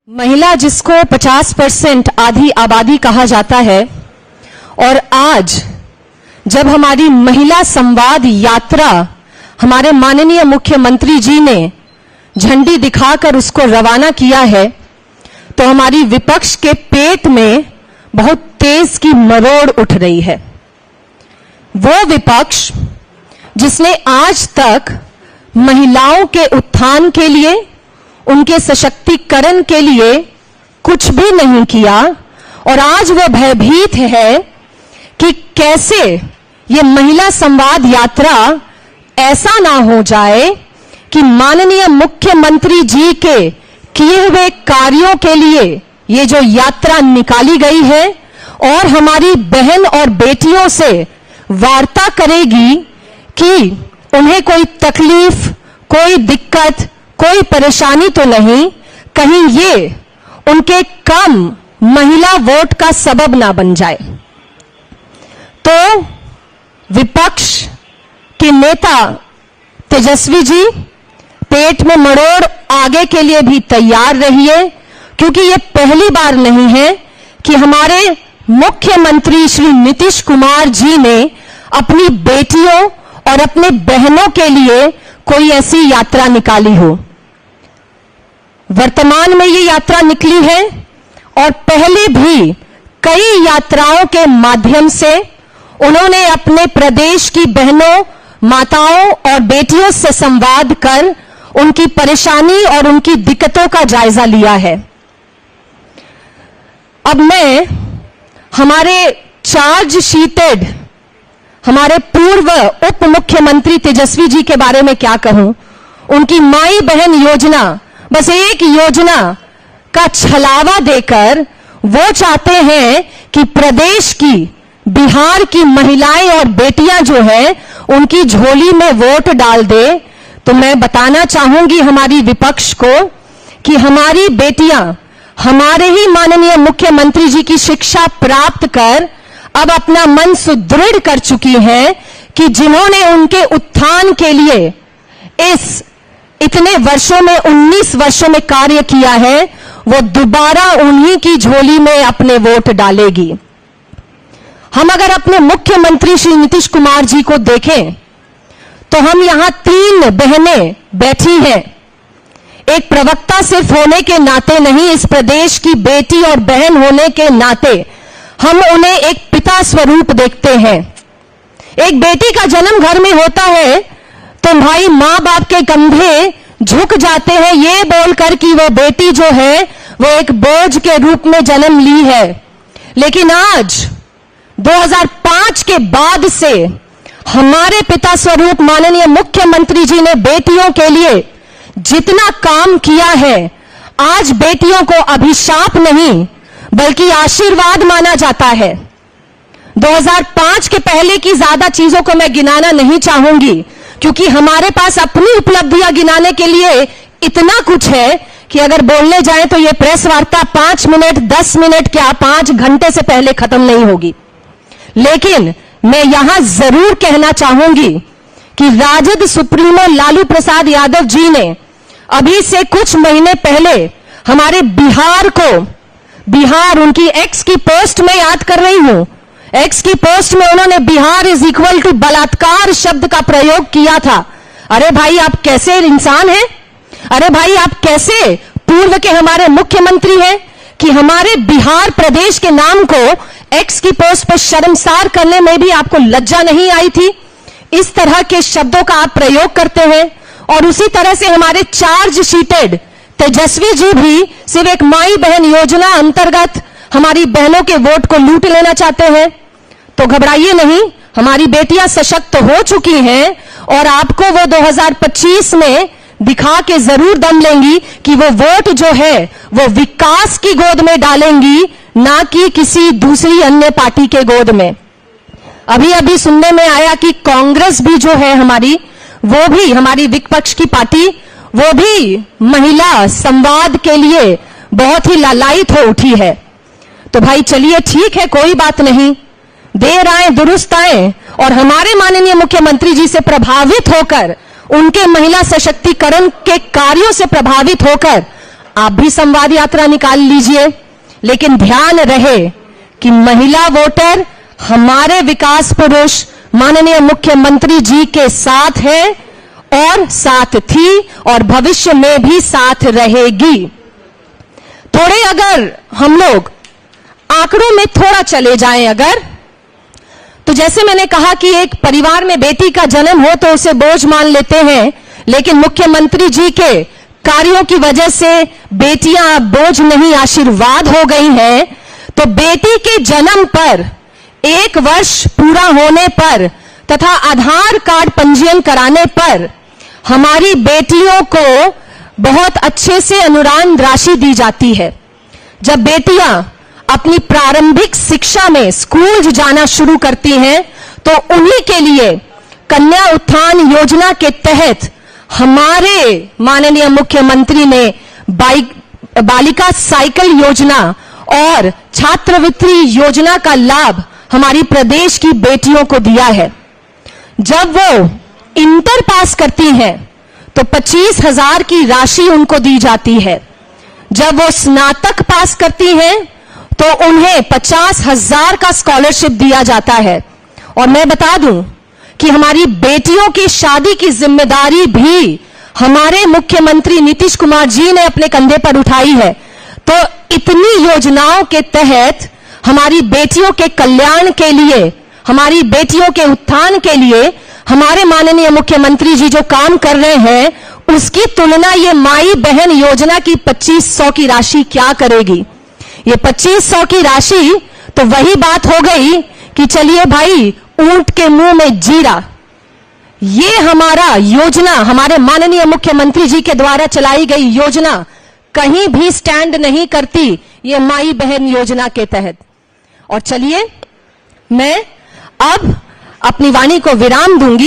महिला जिसको 50% आधी आबादी कहा जाता है, और आज जब हमारी महिला संवाद यात्रा हमारे माननीय मुख्यमंत्री जी ने झंडी दिखाकर उसको रवाना किया है, तो हमारी विपक्ष के पेट में बहुत तेज की मरोड़ उठ रही है। वो विपक्ष जिसने आज तक महिलाओं के उत्थान के लिए, उनके सशक्तिकरण के लिए कुछ भी नहीं किया, और आज वो भयभीत है कि कैसे ये महिला संवाद यात्रा ऐसा ना हो जाए कि माननीय मुख्यमंत्री जी के किए हुए कार्यों के लिए ये जो यात्रा निकाली गई है और हमारी बहन और बेटियों से वार्ता करेगी कि उन्हें कोई तकलीफ, कोई दिक्कत, कोई परेशानी तो नहीं, कहीं ये उनके कम महिला वोट का सबब ना बन जाए। तो विपक्ष के नेता तेजस्वी जी, पेट में मरोड़ आगे के लिए भी तैयार रहिए, क्योंकि ये पहली बार नहीं है कि हमारे मुख्यमंत्री श्री नीतीश कुमार जी ने अपनी बेटियों और अपने बहनों के लिए कोई ऐसी यात्रा निकाली हो। वर्तमान में ये यात्रा निकली है, और पहले भी कई यात्राओं के माध्यम से उन्होंने अपने प्रदेश की बहनों, माताओं और बेटियों से संवाद कर उनकी परेशानी और उनकी दिक्कतों का जायजा लिया है। अब मैं हमारे चार्ज शीटेड हमारे पूर्व उप मुख्यमंत्री तेजस्वी जी के बारे में क्या कहूं। उनकी माई बहन योजना, बस एक योजना का छलावा देकर वो चाहते हैं कि प्रदेश की, बिहार की महिलाएं और बेटियां जो है उनकी झोली में वोट डाल दे। तो मैं बताना चाहूंगी हमारी विपक्ष को कि हमारी बेटियां हमारे ही माननीय मुख्यमंत्री जी की शिक्षा प्राप्त कर अब अपना मन सुदृढ़ कर चुकी हैं कि जिन्होंने उनके उत्थान के लिए इस इतने वर्षों में, 19 वर्षों में कार्य किया है, वो दोबारा उन्हीं की झोली में अपने वोट डालेगी। हम अगर अपने मुख्यमंत्री श्री नीतीश कुमार जी को देखें तो हम यहां 3 बहनें बैठी हैं। एक प्रवक्ता सिर्फ होने के नाते नहीं, इस प्रदेश की बेटी और बहन होने के नाते हम उन्हें एक पिता स्वरूप देखते हैं। एक बेटी का जन्म घर में होता है तो भाई मां बाप के कंधे झुक जाते हैं, ये बोलकर कि वो बेटी जो है वो एक बोझ के रूप में जन्म ली है। लेकिन आज 2005 के बाद से हमारे पिता स्वरूप माननीय मुख्यमंत्री जी ने बेटियों के लिए जितना काम किया है, आज बेटियों को अभिशाप नहीं बल्कि आशीर्वाद माना जाता है। 2005 के पहले की ज्यादा चीजों को मैं गिनाना नहीं चाहूंगी, क्योंकि हमारे पास अपनी उपलब्धियां गिनाने के लिए इतना कुछ है कि अगर बोलने जाए तो यह प्रेस वार्ता 5 मिनट, 10 मिनट क्या 5 घंटे से पहले खत्म नहीं होगी। लेकिन मैं यहां जरूर कहना चाहूंगी कि राजद सुप्रीमो लालू प्रसाद यादव जी ने अभी से कुछ महीने पहले हमारे बिहार को, बिहार उनकी एक्स की पोस्ट में याद कर रही हूं, एक्स की पोस्ट में उन्होंने बिहार इज इक्वल टू बलात्कार शब्द का प्रयोग किया था। अरे भाई आप कैसे इंसान हैं? अरे भाई आप कैसे पूर्व के हमारे मुख्यमंत्री हैं कि हमारे बिहार प्रदेश के नाम को एक्स की पोस्ट पर शर्मसार करने में भी आपको लज्जा नहीं आई थी? इस तरह के शब्दों का आप प्रयोग करते हैं। और उसी तरह से हमारे चार्ज शीटेड तेजस्वी जी भी सिर्फ एक माई बहन योजना अंतर्गत हमारी बहनों के वोट को लूट लेना चाहते हैं। तो घबराइए नहीं, हमारी बेटियां सशक्त हो चुकी हैं और आपको वो 2025 में दिखा के जरूर दम लेंगी कि वो वोट जो है वो विकास की गोद में डालेंगी, ना कि किसी दूसरी अन्य पार्टी के गोद में। अभी अभी सुनने में आया कि कांग्रेस भी जो है हमारी, वो भी हमारी विपक्ष की पार्टी, वो भी महिला संवाद के लिए बहुत ही लालायित हो उठी है। तो भाई चलिए ठीक है, कोई बात नहीं, देर आए दुरुस्त आए, और हमारे माननीय मुख्यमंत्री जी से प्रभावित होकर, उनके महिला सशक्तिकरण के कार्यों से प्रभावित होकर आप भी संवाद यात्रा निकाल लीजिए, लेकिन ध्यान रहे कि महिला वोटर हमारे विकास पुरुष माननीय मुख्यमंत्री जी के साथ है और साथ थी और भविष्य में भी साथ रहेगी। थोड़े अगर हम लोग आंकड़ों में थोड़ा चले जाएं अगर, तो जैसे मैंने कहा कि एक परिवार में बेटी का जन्म हो तो उसे बोझ मान लेते हैं, लेकिन मुख्यमंत्री जी के कार्यों की वजह से बेटियां अब बोझ नहीं आशीर्वाद हो गई हैं। तो बेटी के जन्म पर 1 वर्ष पूरा होने पर तथा आधार कार्ड पंजीयन कराने पर हमारी बेटियों को बहुत अच्छे से अनुदान राशि दी जाती है। जब बेटियां अपनी प्रारंभिक शिक्षा में स्कूल जाना शुरू करती हैं तो उन्हीं के लिए कन्या उत्थान योजना के तहत हमारे माननीय मुख्यमंत्री ने बालिका साइकिल योजना और छात्रवृत्ति योजना का लाभ हमारी प्रदेश की बेटियों को दिया है। जब वो इंटर पास करती हैं तो 25,000 की राशि उनको दी जाती है। जब वो स्नातक पास करती हैं तो उन्हें 50,000 का स्कॉलरशिप दिया जाता है। और मैं बता दूं कि हमारी बेटियों की शादी की जिम्मेदारी भी हमारे मुख्यमंत्री नीतीश कुमार जी ने अपने कंधे पर उठाई है। तो इतनी योजनाओं के तहत हमारी बेटियों के कल्याण के लिए, हमारी बेटियों के उत्थान के लिए हमारे माननीय मुख्यमंत्री जी जो काम कर रहे हैं उसकी तुलना ये माई बहन योजना की 2500 की राशि क्या करेगी। ये 2500 की राशि तो वही बात हो गई कि चलिए भाई ऊंट के मुंह में जीरा। ये हमारा योजना, हमारे माननीय मुख्यमंत्री जी के द्वारा चलाई गई योजना कहीं भी स्टैंड नहीं करती ये माई बहन योजना के तहत। और चलिए मैं अब अपनी वाणी को विराम दूंगी।